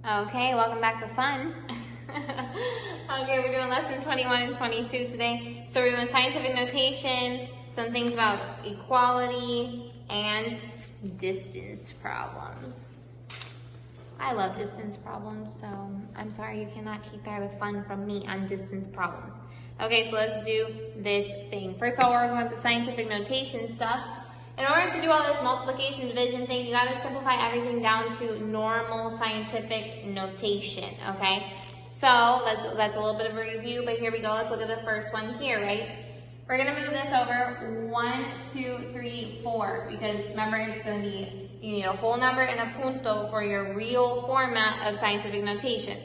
Okay, welcome back to fun. Okay, we're doing lesson 21 and 22 today. So we're doing scientific notation, some things about equality, and distance problems. I love distance problems, so I'm sorry you cannot keep that with fun from me on distance problems. Okay, so let's do this thing. First of all, we're going with the scientific notation stuff. In order to do all this multiplication, division thing, you gotta simplify everything down to normal scientific notation, okay? So that's a little bit of a review, but here we go. Let's look at the first one here, right? We're gonna move this over 1, 2, 3, 4, because remember it's gonna be, you need a whole number and a punto for your real format of scientific notation.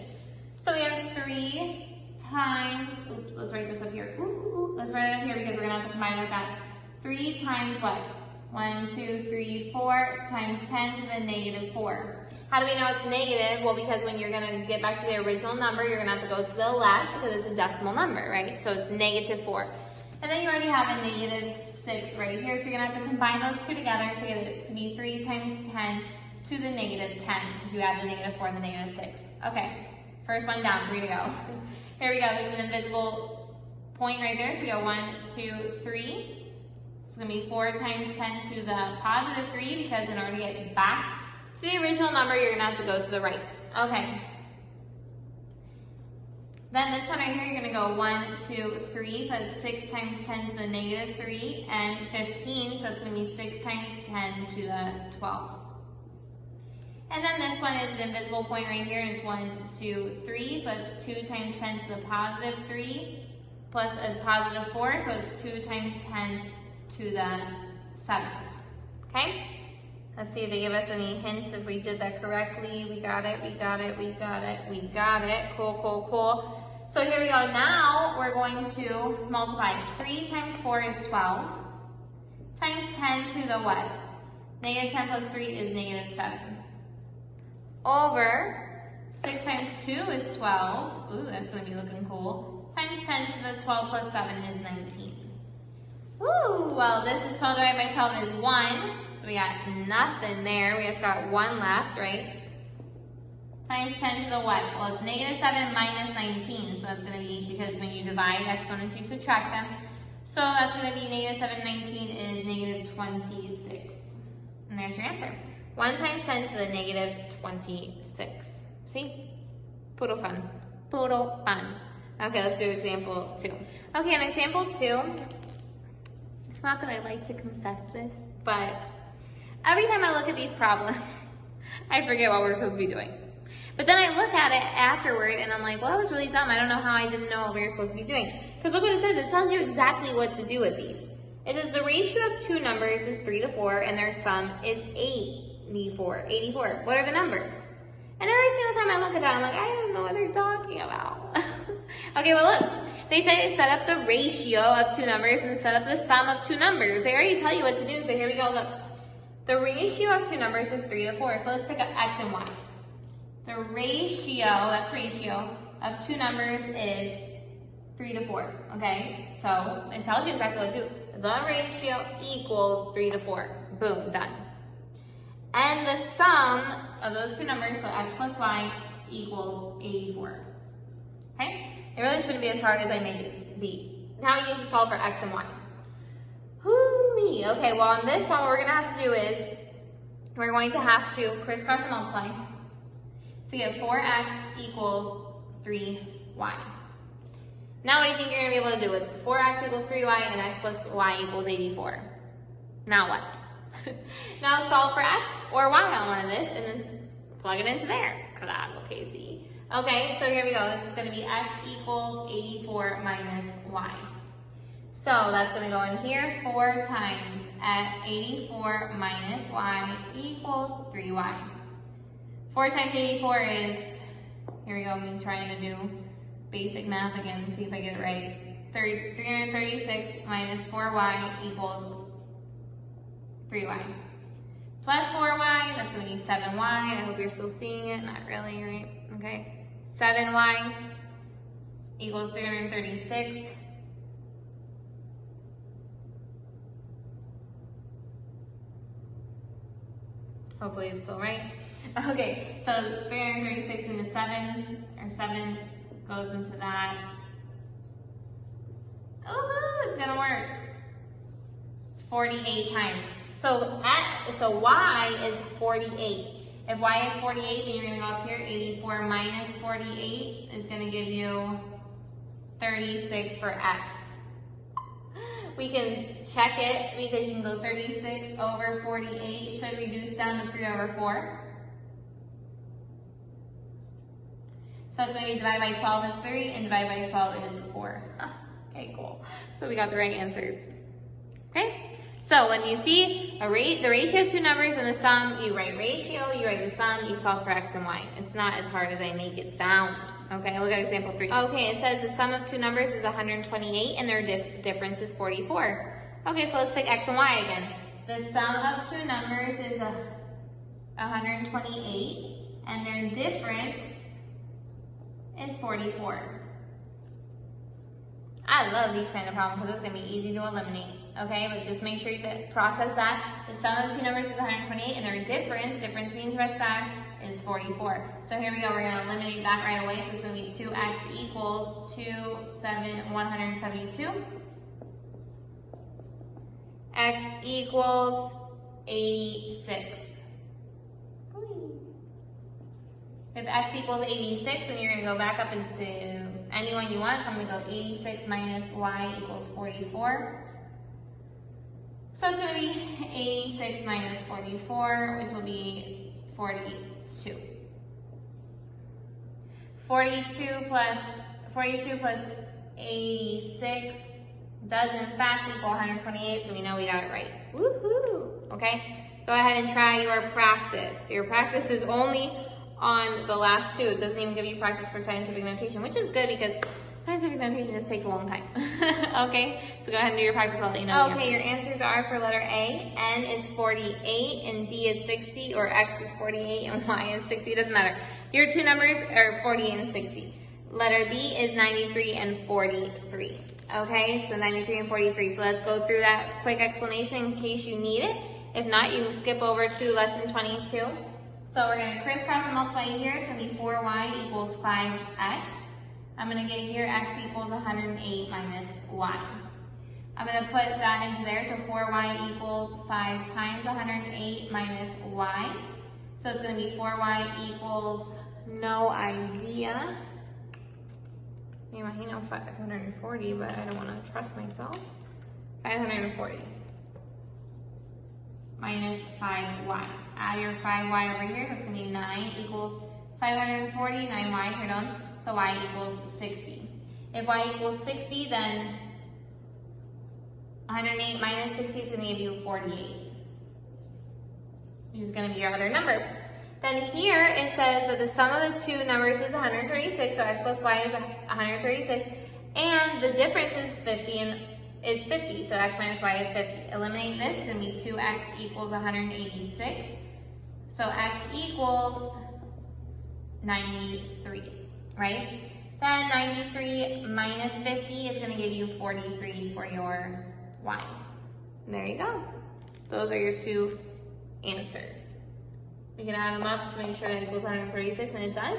So we have 3 times, oops, let's write this up here. Let's write it up here because we're gonna have to combine it with that. 3 times what? 1, 2, 3, 4 times 10 to the negative 4. How do we know it's negative? Well, because when you're gonna get back to the original number, you're gonna have to go to the left because it's a decimal number, right? So it's negative 4. And then you already have a negative 6 right here, so you're gonna have to combine those two together to get it to be 3 times 10 to the negative 10, because you add the negative 4 and the negative 6. Okay, first one down, 3 to go. Here we go, there's an invisible point right there, so we go 1, 2, 3. It's gonna be 4 times 10 to the positive 3, because in order to get back to the original number, you're gonna have to go to the right. Okay. Then this one right here, you're gonna go 1, 2, 3, so it's 6 times 10 to the negative 3, and 15, so it's gonna be 6 times 10 to the 12. And then this one is an invisible point right here, and it's 1, 2, 3, so it's 2 times 10 to the positive 3, plus a positive 4, so it's 2 times 10 to the 7th. Okay? Let's see if they give us any hints if we did that correctly. We got it, we got it, we got it, we got it. Cool, cool, cool. So here we go. Now we're going to multiply. 3 times 4 is 12. Times 10 to the what? Negative 10 plus 3 is negative 7. Over 6 times 2 is 12. Ooh, that's going to be looking cool. Times 10 to the 12 plus 7 is 19. Ooh, well this is 12 divided by 12 is 1. So we got nothing there. We just got 1 left, right? Times 10 to the what? Well, it's negative 7 minus 19. So that's going to be, because when you divide exponents, you subtract them. So that's going to be negative 7, 19 is negative 26. And there's your answer. 1 times 10 to the negative 26. See? Puro fun. Puro fun. Okay, let's do example 2. Okay, in example 2, it's not that I like to confess this, but every time I look at these problems, I forget what we're supposed to be doing. But then I look at it afterward and I'm like, well, that was really dumb. I don't know how I didn't know what we were supposed to be doing. Because look what it says. It tells you exactly what to do with these. It says the ratio of two numbers is 3 to 4 and their sum is 84. What are the numbers? And every single time I look at that, I'm like, I don't know what they're talking about. Okay, well look. They say set up the ratio of two numbers and set up the sum of two numbers. They already tell you what to do, so here we go, look. The ratio of two numbers is 3 to 4, so let's pick up x and y. The ratio, that's ratio, of two numbers is 3 to 4, okay? So it tells you exactly what to do. The ratio equals 3 to 4. Boom, done. And the sum of those two numbers, so x plus y, equals 84. Okay? It really shouldn't be as hard as I made it be. Now we need to solve for x and y. Hoo-wee. Okay, well on this one, what we're going to have to do is, we're going to have to crisscross and multiply to get 4x equals 3y. Now what do you think you're going to be able to do with 4x equals 3y and x plus y equals 84? Now what? Now solve for x or y on one of this and then plug it into there. Claro que sí. Okay, so here we go. This is going to be x equals 84 minus y. So that's going to go in here. 4 times at 84 minus y equals 3y. 4 times 84 is, here we go, I'm trying to do basic math again, see if I get it right. 336 minus 4y equals 3y. Plus 4y, that's going to be 7y. I hope you're still seeing it. Not really, right? Okay. 7y equals 336. Hopefully it's still right. Okay, so 336 into 7, or 7 goes into that. Oh, it's gonna work. 48 times. So y is 48. If y is 48, then you're gonna go up here. 84 minus 48 is gonna give you 36 for x. We can check it because you can go 36 over 48 should reduce down to 3 over 4. So it's going to be divided by 12 is 3 and divided by 12 is 4. Okay, cool. So we got the right answers. Okay? So when you see the ratio of two numbers and the sum, you write ratio, you write the sum, you solve for x and y. It's not as hard as I make it sound. Okay, look at example 3. Okay, it says the sum of two numbers is 128 and their difference is 44. Okay, so let's pick x and y again. The sum of two numbers is 128 and their difference is 44. I love these kind of problems because it's going to be easy to eliminate. Okay, but just make sure you process that. The sum of the two numbers is 128 and their difference means rest back, is 44. So here we go, we're going to eliminate that right away. So it's going to be 2x equals 172. X equals 86. If x equals 86, then you're going to go back up into any one you want. So I'm going to go 86 minus y equals 44. So it's going to be 86 minus 44, which will be 42. 42 plus 86 does in fact equal 128, so we know we got it right. Woohoo! Okay? Go ahead and try your practice. Your practice is only on the last two. It doesn't even give you practice for scientific notation, which is good because scientific notation just takes a long time. Okay, so go ahead and do your practice. I'll let you know. Okay, your answers are for letter A, N is 48 and D is 60, or X is 48 and Y is 60. It doesn't matter. Your two numbers are 48 and 60. Letter B is 93 and 43. Okay, so 93 and 43. So let's go through that quick explanation in case you need it. If not, you can skip over to lesson 22. So we're going to crisscross and multiply here. It's going to be 4y equals 5x. I'm going to get here x equals 108 minus y. I'm going to put that into there. So 4y equals 5 times 108 minus y. So it's going to be 4y equals, no idea. You know 540, but I don't want to trust myself. 540 minus 5y. Add your 5y over here. That's going to be 9 equals 540, 9y here done. So y equals 60. If y equals 60, then 108 minus 60 is going to give you 48, which is going to be your other number. Then here it says that the sum of the two numbers is 136, so x plus y is 136, and the difference is 50, so x minus y is 50. Eliminate this, it's going to be 2x equals 186, so x equals 93, right? Then 93 minus 50 is going to give you 43 for your y. And there you go. Those are your two answers. We can add them up to make sure that it equals 136, and it does.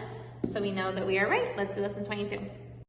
So we know that we are right. Let's do lesson 22.